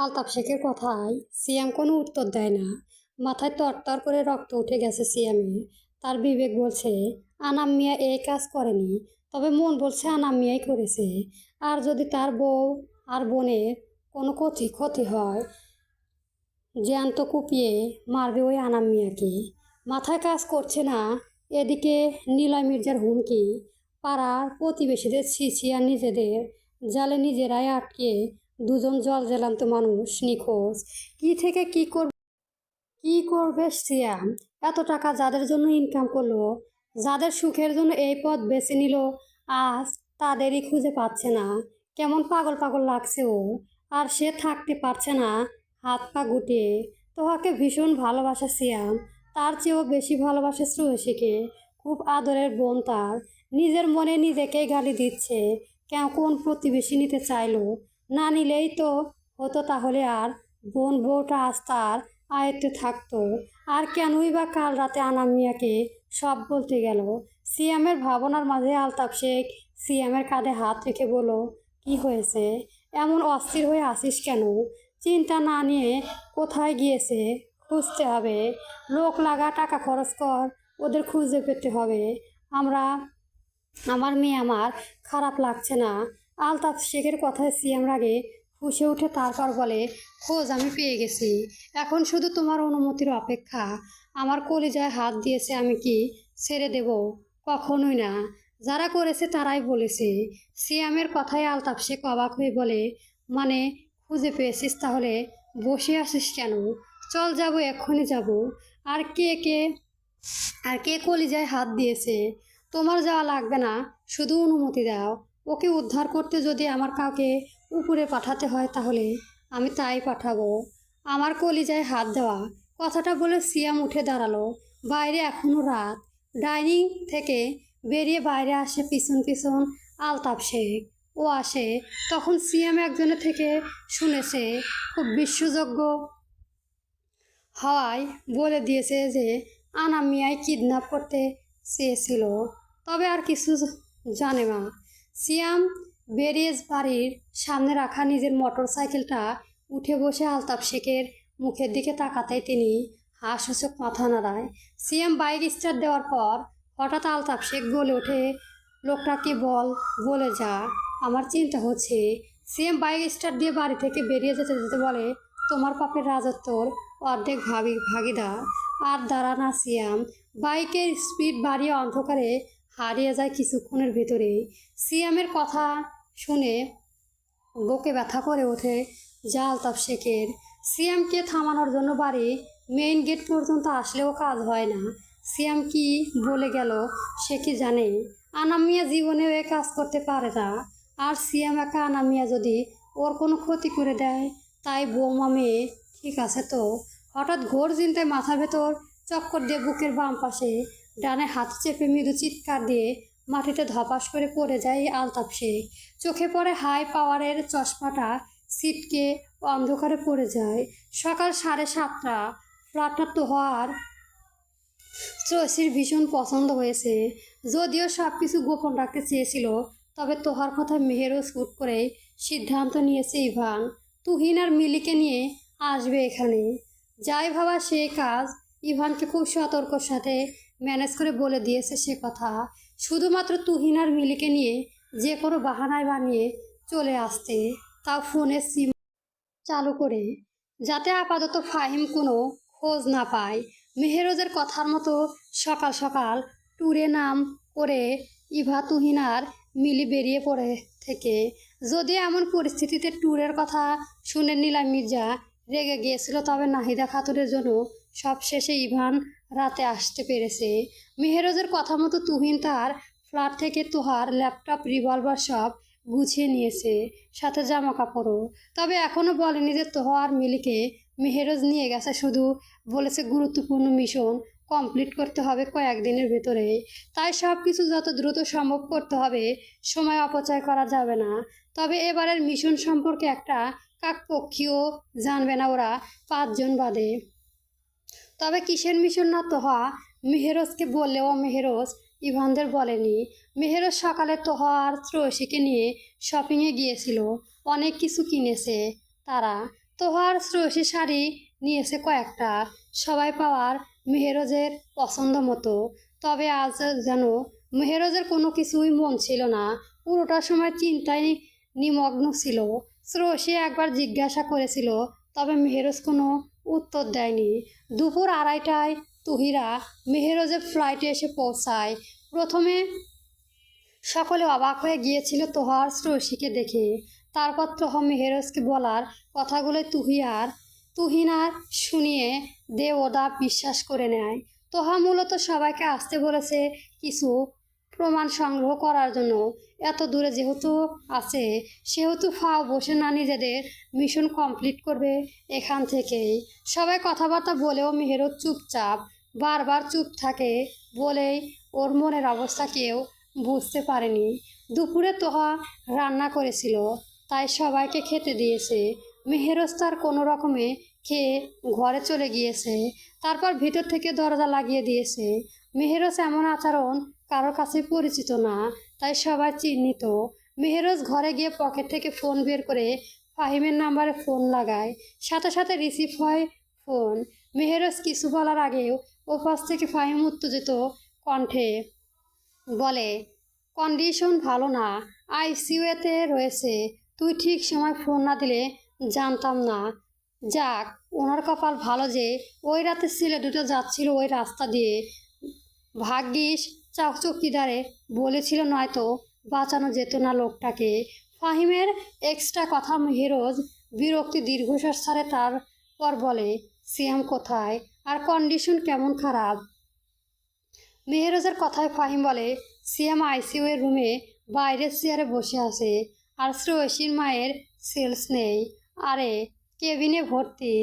আলতাফ শেখের কথায় সিয়াম কোনো উত্তর দেয় না। মাথায় তরতর করে রক্ত উঠে গেছে সিয়ামের। তার বিবেক বলছে আনাম মিয়া এই কাজ করেনি, তবে মন বলছে আনাম মিয়াই করেছে। আর যদি তার বউ আর বোনের কোনো ক্ষতি হয়, জ্যান্ত কুপিয়ে মারবে ওই আনাম মিয়াকে। মাথায় কাজ করছে না। এদিকে নিলয় মির্জার হুমকি, পাড়ার প্রতিবেশীদের ছিছি আর নিজেদের জালে নিজেরাই আটকে দুজন জল জ্বালান্ত মানুষ নিখোঁজ। কি থেকে কি করবে সিয়াম? এত টাকা যাদের জন্য ইনকাম করলো, যাদের সুখের জন্য এই পথ বেছে নিল, আজ তাদেরই খুঁজে পাচ্ছে না। কেমন পাগল পাগল লাগছে ও। আর সে থাকতে পারছে না হাত পা গুটিয়ে। তোহাকে ভীষণ ভালোবাসে সিয়াম, তার চেয়েও বেশি ভালোবাসে শ্রেয়সীকে। খুব আদরের বোন তার। নিজের মনে নিজেকেই গালি দিচ্ছে। কোন প্রতিবেশী নিতে চাইলো, না নিলেই তো হতো। তাহলে আর বউটা আজ তার আয়ত্তে থাকতো। আর কেনই বা কাল রাতে আনাম মিয়াকে সব বলতে গেল? সিয়ামের ভাবনার মাঝে আলতাফ শেখ সিয়ামের কাঁধে হাত রেখে বলল, কি হয়েছে? এমন অস্থির হয়ে আসিস কেন? চিন্তা না নিয়ে কোথায় গিয়েছে খুঁজতে হবে। লোক লাগা, টাকা খরচ কর, ওদের খুঁজে পেতে হবে। আমরা আমার মেয়ে আমার খারাপ লাগছে না। আলতাফ শেখের কথায় সিয়াম রাগে ফুঁসে উঠে, তারপর বলে, খোঁজ আমি পেয়ে গেছি। এখন শুধু তোমার অনুমতির অপেক্ষা। আমার কলিজায় হাত দিয়েছে, আমি কি ছেড়ে দেব? কখনোই না। যারা করেছে তারাই বলেছে। সিয়ামের কথায় আলতাফ শেখ অবাক হয়ে বলে, মানে খুঁজে পেয়েছিস? তাহলে বসে আসিস কেন? চল, যাব, এক্ষুনি যাব। আর কে কলিজায় হাত দিয়েছে? তোমার যাওয়া লাগবে না, শুধু অনুমতি দাও। ওকে উদ্ধার করতে যদি আমার কাউকে উপরে পাঠাতে হয়, তাহলে আমি তাই পাঠাবো। আমার কলিজায় হাত দেওয়া। কথাটা বলে সিয়াম উঠে দাঁড়ালো। বাইরে এখনো রাত। ডাইনিং থেকে বেরিয়ে বাইরে আসে পিছন পিছন আলতাফ শেখ। ও আসে তখন সিয়াম একজনের থেকে শুনেছে, খুব বিশ্বাসযোগ্য হওয়ায় বলে দিয়েছে যে আনাম মিয়াই কিডন্যাপ করতে চেয়েছিল। তবে আর কিছু জানে না। সিয়াম বেরিয়ে বাড়ির সামনে রাখা নিজের মোটর সাইকেলটা উঠে বসে আলতাফ শেখের মুখের দিকে তাকাতেই তিনি হাসসূচক মাথা নাড়ায়। সিয়াম বাইক স্টার্ট দেওয়ার পর হঠাৎ আলতাফ শেখ বলে ওঠে, লোকটা কি বলে যা, আমার চিন্তা হচ্ছে। সিয়াম বাইক স্টার্ট দিয়ে বাড়ি থেকে বেরিয়ে যেতে যেতে বলে, তোমার পাপের রাজত্বর অর্ধেক ভাগিদার। আর দাঁড়া না সিয়াম। বাইকের স্পিড বাড়িয়ে অন্ধকারে হারিয়ে যায় কিছুক্ষণের ভেতরে। সিয়ামের কথা শুনে বুকে ব্যথা করে ওঠে যা আলতাফ শেখের। সিয়ামকে থামানোর জন্য বাড়ি মেইন গেট পর্যন্ত আসলেও কাজ হয় না। সিয়াম কি বলে গেল সে কি জানে? আনাম মিয়া জীবনেও এ কাজ করতে পারে না। আর সিয়াম একা আনাম মিয়া যদি ওর কোনো ক্ষতি করে দেয়, তাই বৌমা মেয়ে ঠিক আছে তো? হঠাৎ ঘোর চিন্তায় মাথার ভেতর চক্কর দিয়ে বুকের বাম পাশে ডানে হাত চেপে মৃদু চিৎকার দিয়ে মাটিতে ধপাস করে পড়ে যায় আলতাফ শেখ। চোখে পড়ে হাই পাওয়ারের চশমাটা ছিটকে অন্ধকারে পড়ে যায়। সকাল 7:30। ফ্ল্যাটটা তোহার শ্রেয়সীর ভীষণ পছন্দ হয়েছে। যদিও সব কিছু গোপন রাখতে চেয়েছিল, তবে তোহার কথা মেহেরও হুট করে সিদ্ধান্ত নিয়েছে ইভান তুহিন আর মিলিকে নিয়ে আসবে এখানে। যাই ভাবা সে কাজ। ইভানকে খুব সতর্কর সাথে ম্যানেজ করে বলে দিয়েছে সে কথা, শুধুমাত্র তুহিন আর মিলিকে নিয়ে যে কোনো বাহানায় বানিয়ে চলে আসতে, তাও ফোনের সিম চালু করে, যাতে আপাতত ফাহিম কোনো খোঁজ না পায়। মেহেরোজের কথার মতো সকাল সকাল ট্যুরে নাম করে ইভা তুহিন আর মিলি বেরিয়ে পড়ে থেকে। যদি এমন পরিস্থিতিতে ট্যুরের কথা শুনে নিলাম মির্জা রেগে গিয়েছিল, তবে নাহিদা খাতুনের জন্য সবশেষে ইভান রাতে আসতে পেরেছে। মেহেরোজের কথা মতো তুহিন তার ফ্ল্যাট থেকে তোহার ল্যাপটপ, রিভলভার সব গুছিয়ে নিয়েছে, সাথে জামা কাপড়ও। তবে এখনও বলেনি যে তোহা আর মিলিকে মেহেরোজ নিয়ে গেছে, শুধু বলেছে গুরুত্বপূর্ণ মিশন কমপ্লিট করতে হবে কয়েকদিনের ভেতরে। তাই সব কিছু যত দ্রুত সম্ভব করতে হবে, সময় অপচয় করা যাবে না। তবে এবারের মিশন সম্পর্কে একটা কাকপক্ষীও জানবে না, ওরা 5 জন বাদে। তবে কিসের মিশন না তোহা মেহেরোজকে বললেও মেহেরোজ ইভানদের বলেনি। মেহেরোজ সকালে তোহা আর শ্রেয়সীকে নিয়ে শপিংয়ে গিয়েছিল। অনেক কিছু কিনেছে তারা। তোহার শ্রেয়সী শাড়ি নিয়েছে কয়েকটা, সবাই পাওয়ার মেহেরজের পছন্দ মতো। তবে আজ যেন মেহেরজের কোনো কিছুই মন ছিল না, পুরোটা সময় চিন্তায় নিমগ্ন ছিল। শ্রেয়সী একবার জিজ্ঞাসা করেছিল, তবে মেহেরজ কোনো উত্তর দেয়নি। দুপুর 2:30টায় তুহিরা মেহেরজের ফ্লাইটে এসে পৌঁছায়। প্রথমে সকলে অবাক হয়ে গিয়েছিল তোহার শ্রেয়সীকে দেখে। তারপর তোহা মেহেরজকে বলার কথাগুলো তুহিনার শুনিয়ে দেওদা বিশ্বাস করে নেয়। তোহা মূলত সবাইকে আসতে বলেছে কিছু প্রমাণ সংগ্রহ করার জন্য। এত দূরে যেহেতু আছে, সেহেতু ফাও বসে না নিজেদের মিশন কমপ্লিট করবে এখান থেকেই। সবাই কথাবার্তা বলেও মেহেরজ চুপচাপ, বারবার চুপ থাকে বলেই ওর মনের অবস্থা কেউ বুঝতে পারেনি। দুপুরে তোহা রান্না করেছিল, তাই সবাইকে খেতে দিয়েছে। মেহেরজ তার কোনো রকমে খেয়ে ঘরে চলে গিয়েছে। তারপর ভিতর থেকে দরজা লাগিয়ে দিয়েছে। মেহেরজ এমন আচরণ কারোর কাছে পরিচিত না, তাই সবাই চিহ্নিত। মেহেরজ ঘরে গিয়ে পকেট থেকে ফোন বের করে ফাহিমের নাম্বারে ফোন লাগায়। সাথে সাথে রিসিভ হয় ফোন। মেহেরজ কিছু বলার আগেও ওপাশ থেকে ফাহিম উত্তেজিত কণ্ঠে বলে, কন্ডিশন ভালো না, আইসিইউতে রয়েছে। তুই ঠিক সময় ফোন না দিলে জানতাম না। যাক, ওনার কপাল ভালো যে ওই রাতে ছেলে দুটো যাচ্ছিল ওই রাস্তা দিয়ে। ভাগ্যিস চৌকিদারে বলেছিল, নয়তো বাঁচানো যেত না লোকটাকে। ফাহিমের এক্সট্রা কথা মেহেরজ বিরক্তি দীর্ঘশ্বাস ছাড়ে। তারপর বলে, সিয়াম কোথায় আর কন্ডিশন কেমন খারাপ? মেহেরজের কথায় ফাহিম বলে, সিয়াম আইসিইউ এর রুমে বাইরের চেয়ারে বসে আছে, আর শ্রেয়সীর মায়ের সেলস নেই। আরে কেবিনে ভর্তি।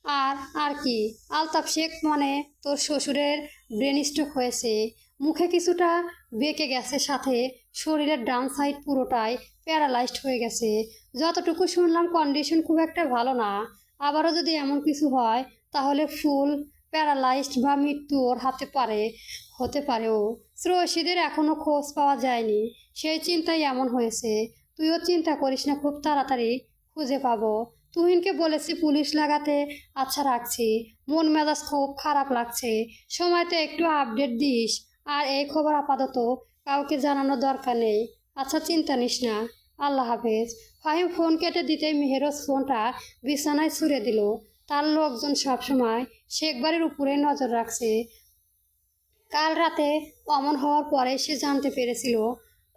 আর আর কি, আলতাফ শেখ মানে তোর শ্বশুরের ব্রেন স্ট্রোক হয়েছে, মুখে কিছুটা বেঁকে গেছে, সাথে শরীরের ডান সাইড পুরোটাই প্যারালাইজড হয়ে গেছে। যতটুকু শুনলাম কন্ডিশন খুব একটা ভালো না। আবারও যদি এমন কিছু হয় তাহলে ফুল প্যারালাইজড বা মৃত্যু ওর হতে পারে। ও শ্রেয়সীদের এখনও খোঁজ পাওয়া যায়নি, সেই চিন্তাই এমন হয়েছে। তুইও চিন্তা করিস না, খুব তাড়াতাড়ি খুঁজে পাবো। তুহিনকে বলেছি পুলিশ লাগাতে। আচ্ছা রাখছি, মন মেজাজ খুব খারাপ লাগছে। সময়তে একটু আপডেট দিস। আর এই খবর আপাতত কাউকে জানানোর দরকার নেই। আচ্ছা, চিন্তা নিস না। আল্লাহ হাফেজ। ফাহিম ফোন কেটে দিতেই মেহেরজ ফোনটা বিছানায় ছুঁড়ে দিল। তার লোকজন সবসময় শেখ বাড়ির উপরে নজর রাখছে। কাল রাতে অমন হওয়ার পরে সে জানতে পেরেছিল,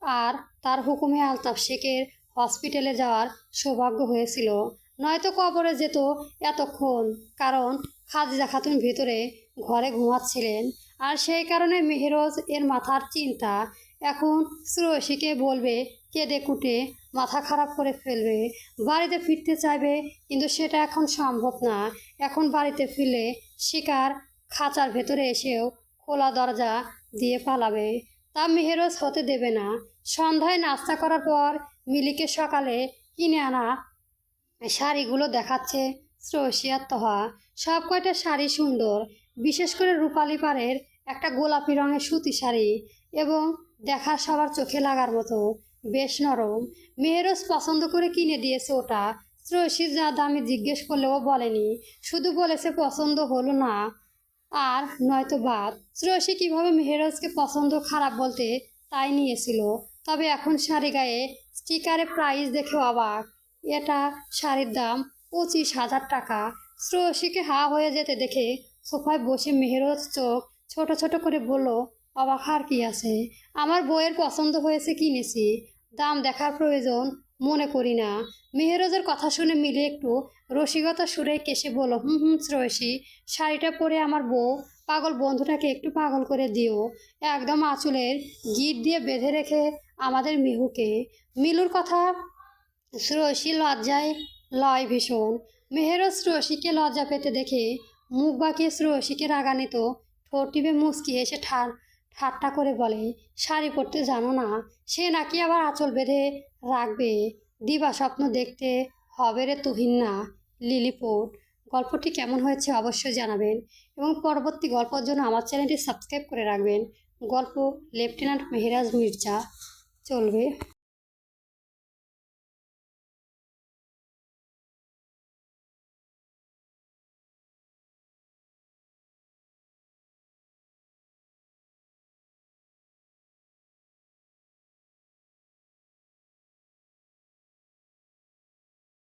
আর তার হুকুমে আলতাফ শেখের হসপিটালে যাওয়ার সৌভাগ্য হয়েছিল। নয়তো কবরে যেত এতক্ষণ, কারণ খাদিজা খাতুন ভেতরে ঘরে ঘুমাচ্ছিলেন। আর সেই কারণে মেহেরজ এর মাথার চিন্তা। এখন শ্রেয়সীকে বলবে, কেঁদে কুটে মাথা খারাপ করে ফেলবে। বাড়িতে ফিরতে চাইবে, কিন্তু সেটা এখন সম্ভব না। এখন বাড়িতে ফিরলে শিকার খাঁচার ভেতরে এসেও খোলা দরজা দিয়ে পালাবে, তা মেহেরজ হতে দেবে না। সন্ধ্যায় নাস্তা করার পর মিলিকে সকালে কিনে আনা শাড়িগুলো দেখাচ্ছে শ্রেয়সী আর তোহা। সব কয়টা শাড়ি সুন্দর, বিশেষ করে রূপালী পাড়ের একটা গোলাপি রঙের সুতি শাড়ি, এবং দেখা সবার চোখে লাগার মতো বেশ নরম। মেহেরজ পছন্দ করে কিনে দিয়েছে ওটা। শ্রেয়সী যা দামে জিজ্ঞেস করলেও বলেনি, শুধু বলেছে পছন্দ হলো না আর নয়তো বাদ। শ্রেয়সী কীভাবে মেহেরজকে পছন্দ খারাপ বলতে তাই নিয়েছিল। তবে এখন শাড়ি গায়ে স্টিকারে প্রাইস দেখে অবাক। এটা শাড়ির দাম 25,000 টাকা। শ্রেয়সীকে হা হয়ে যেতে দেখে সোফায় বসে মেহেরজ চোখ ছোট ছোট করে বলল, অবাক আর কি আছে, আমার বইয়ের পছন্দ হয়েছে কিনেছি, দাম দেখার প্রয়োজন মনে করি না। মেহেরজের কথা শুনে মিলে একটু রসিকতা সুরে কেসে বলল, শ্রেয়সী, শাড়িটা পরে আমার বউ পাগল বন্ধুটাকে একটু পাগল করে দিও। একদম আঁচলের গিট দিয়ে বেঁধে রেখে আমাদের মিহুকে। মিলুর কথা শ্রেয়সী লজ্জায় লয় ভীষণ। মেহেরজ শ্রেয়সীকে লজ্জা পেতে দেখে মুখ বাঁকিয়ে শ্রেয়সীকে রাগান্বিত ঠোঁট টিপে মুচকি এসে ঠাট্টা করে বলে, শাড়ি পরতে জানো না? সে নাকি আবার আঁচল বেঁধে রাখবে? দিবা স্বপ্ন দেখতে হবে রে তুহিন না, লিলিপুট। গল্পটি কেমন হয়েছে অবশ্যই জানাবেন, এবং পরবর্তী গল্পের জন্য আমার চ্যানেলটি সাবস্ক্রাইব করে রাখবেন। গল্প লেফটেন্যান্ট মেহেরাজ মির্জা চলবে।